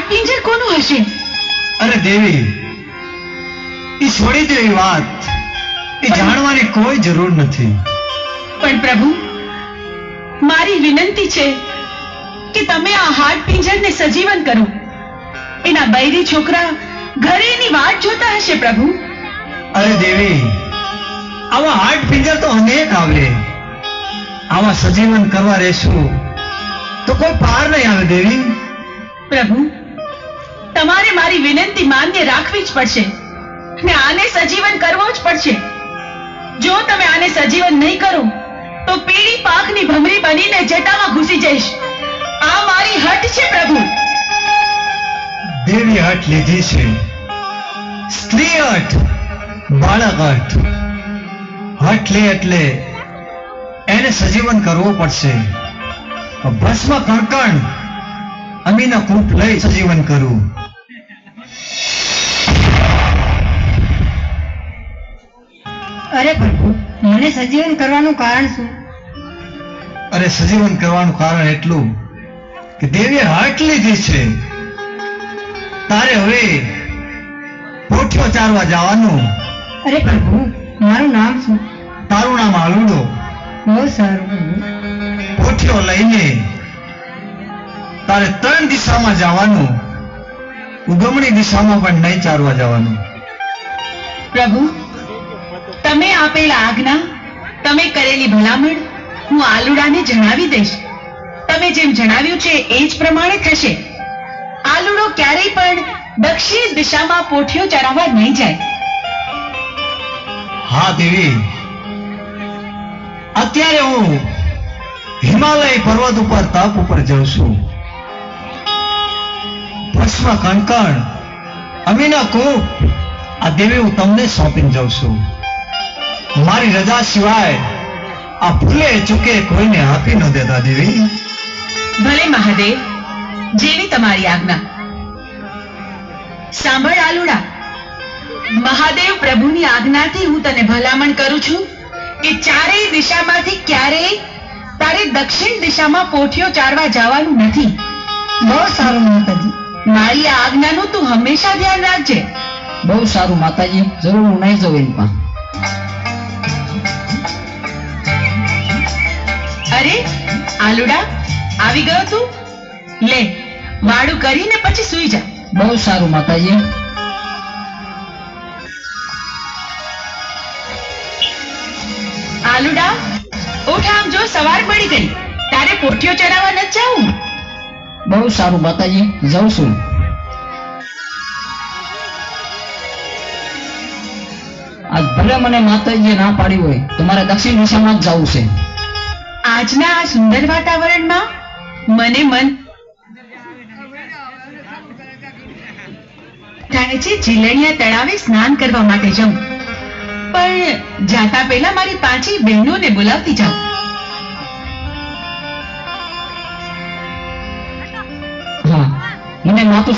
હાડ પિંજર કોનું હશે? અરે દેવી, એ છોડી દો એ વાત, એ જાણવાની કોઈ જરૂર નથી. પણ પ્રભુ, મારી વિનંતી છે કે તમે આ હાડ પિંજરને સજીવન કરો. એના બૈરી છોકરા ઘરે એની વાટ જોતા હશે પ્રભુ. અરે દેવી, આવા હાડ પિંજર તો અનેક આવે, આવા સજીવન કરવા રહેશું તો કોઈ પાર નહીં આવે દેવી. પ્રભુ, તમારે મારી વિનંતી માન્ય રાખવી જ પડશે ને આને સજીવન કરવો જ પડશે. જો તમે આને સજીવન નહીં કરો તો પીળી પાખની ભમરી બનીને જટામાં ઘૂસી જઈશ. આ મારી હઠ છે પ્રભુ. દેવી હઠ લીધી છે, સ્ત્રી હઠ, બાળક હઠ. હઠ લે એટલે એને સજીવન કરવું પડશે. ભસ્મ કણકણ અમીના કૂપ લઈ સજીવન કરવું. અરે પ્રભુ, મને સજીવન કરવાનું કારણ શું? અરે સજીવન કરવાનું કારણ એટલું કે દેવીએ હઠ લીધી છે. તારે હવે પોઠિયો ચારવા જવાનું. અરે પ્રભુ, મારું નામ શું? તારું નામ આલુડો. બહુ સારું પ્રભુ. પોઠિયો લઈને તારે 3 દિશામાં જવાનું. ઉગમણી દિશામાં પણ નહીં ચારવા જવાનું. પ્રભુ, તમે આપેલા આજ્ઞા, તમે કરેલી ભલામણ હું આલુડાને જણાવી દઈશ. તમે જેમ જણાવ્યું છે એ જ પ્રમાણે થશે. આલુડો ક્યારેય પણ દક્ષિણ દિશામાં પોઠિયો ચરાવવા નહીં જાય. હા દેવી, અત્યારે હું હિમાલય પર્વત ઉપર તપ ઉપર જઉં છું. ભસ્મ કણકણ અમીના કૂપ આ દેવી હું તમને સોંપીને જાઉં છું. મારી રજા સિવાય આ ભૂલે ચૂકે કોઈને આપી ન દેતા દેવી. ભલે મહાદેવ, જેવી તમારી આજ્ઞા. સાંભળ આલુડા, મહાદેવ પ્રભુની આજ્ઞાથી હું તને ભલામણ કરું છું કે ચારેય દિશામાંથી ક્યારેય તારે દક્ષિણ દિશામાં પોઠિયો ચારવા જવાનું નથી. બહુ સારું માતાજી. મારી આ આજ્ઞાનું તું હંમેશા ધ્યાન રાખજે. બહુ સારું માતાજી, જરૂર હું નહીં જઉં એની પાસે. અરે આલુડા, આવી ગયો તું? લે, વાડું કરીને પછી સૂઈ જા. બહુ સારું માતાજી. આલુડા, ઉઠ, આમ જો સવાર પડી ગઈ. તારે પોઠિયો ચડાવવા નથી જાવું? બહુ સારું માતાજી, જાઉં છું. આજ ભલે મને માતાજીએ ના પાડી હોય તો મારે દક્ષિણ દિશામાં જ જવું છે. આજના આ સુંદર વાતાવરણમાં મને મન થાય છે જીલણિયા તળાવે સ્નાન કરવા માટે જાઉં. પણ જાતા પહેલા મારી 5 બહેનોને બોલાવતી જાઉં. હા, મને માતું